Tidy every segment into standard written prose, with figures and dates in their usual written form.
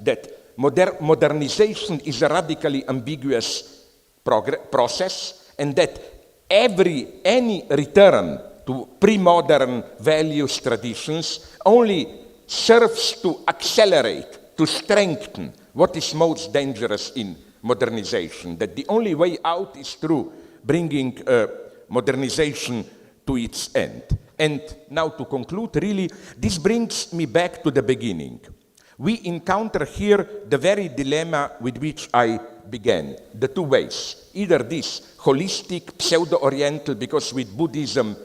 that modernization is a radically ambiguous process, and that any return to pre-modern values, traditions, only serves to accelerate, to strengthen what is most dangerous in modernization, that the only way out is through bringing modernization to its end. And now to conclude, really, this brings me back to the beginning. We encounter here the very dilemma with which I began, the two ways. Either this holistic, pseudo-oriental, because with Buddhism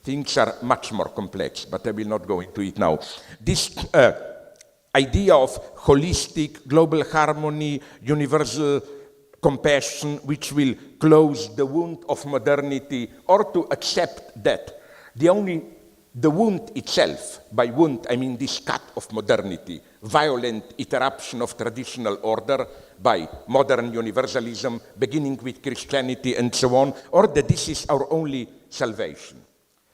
things are much more complex, but I will not go into it now. This idea of holistic, global harmony, universal compassion, which will close the wound of modernity, or to accept that the wound itself, by wound I mean this cut of modernity, violent interruption of traditional order by modern universalism, beginning with Christianity and so on, or that this is our only salvation.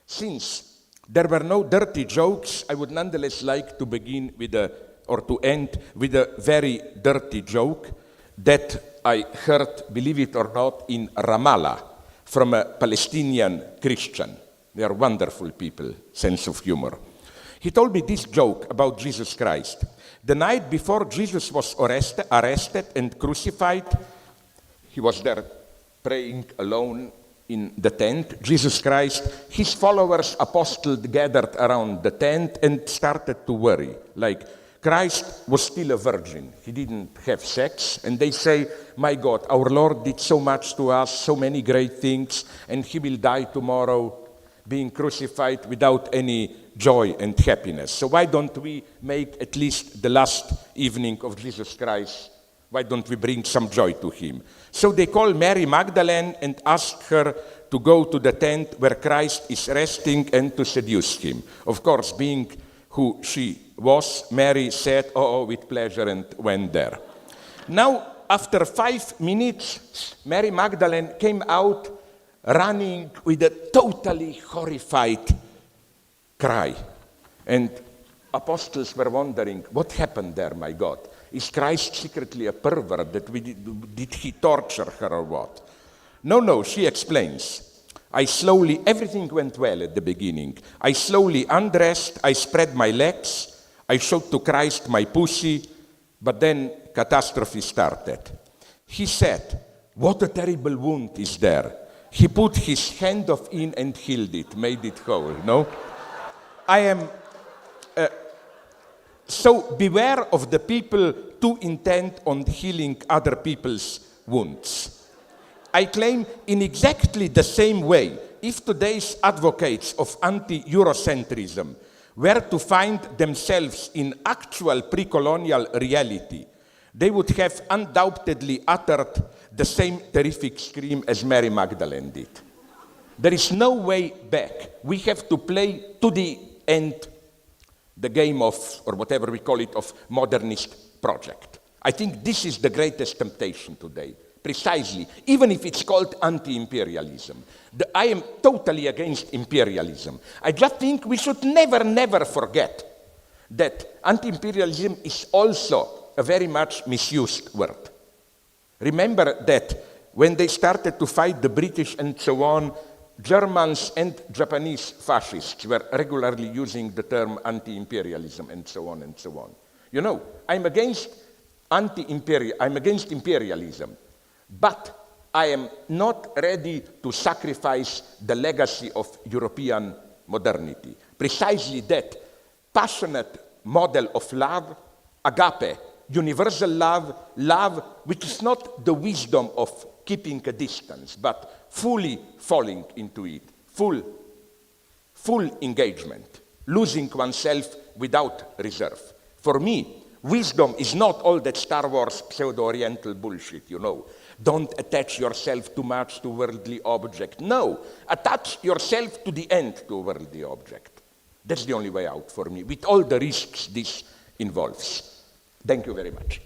Since there were no dirty jokes, I would nonetheless like to begin with to end with a very dirty joke that I heard, believe it or not, in Ramallah from a Palestinian Christian. They are wonderful people, sense of humor. He told me this joke about Jesus Christ. The night before Jesus was arrested and crucified, he was there praying alone in the tent. Jesus Christ, his followers, apostles, gathered around the tent and started to worry. Like, Christ was still a virgin. He didn't have sex. And they say, my God, our Lord did so much to us, so many great things, and he will die tomorrow, being crucified without any joy and happiness. So why don't we make at least the last evening of Jesus Christ, why don't we bring some joy to him? So they call Mary Magdalene and ask her to go to the tent where Christ is resting and to seduce him. Of course, being who she was, Mary said, oh, with pleasure, and went there. Now, after 5 minutes, Mary Magdalene came out running with a totally horrified cry. And apostles were wondering, what happened there, my God? Is Christ secretly a pervert? Did he torture her or what? No, she explains. Everything went well at the beginning. I slowly undressed, I spread my legs, I showed to Christ my pussy, but then catastrophe started. He said, what a terrible wound is there. He put his hand in and healed it, made it whole, no? I am... So beware of the people too intent on healing other people's wounds. I claim in exactly the same way, if today's advocates of anti-Eurocentrism were to find themselves in actual pre-colonial reality, they would have undoubtedly uttered the same terrific scream as Mary Magdalene did. There is no way back. We have to play to the end the game of, or whatever we call it, of modernist project. I think this is the greatest temptation today, precisely, even if it's called anti-imperialism. I am totally against imperialism. I just think we should never forget that anti-imperialism is also a very much misused word. Remember that when they started to fight the British and so on, Germans and Japanese fascists were regularly using the term anti-imperialism and so on and so on. You know, I'm against imperialism, but I am not ready to sacrifice the legacy of European modernity. Precisely that passionate model of love, agape, universal love which is not the wisdom of keeping a distance, but fully falling into it, full engagement, losing oneself without reserve. For me, wisdom is not all that Star Wars pseudo-oriental bullshit, you know. Don't attach yourself too much to worldly object. No, attach yourself to the end to a worldly object. That's the only way out for me, with all the risks this involves. Thank you very much.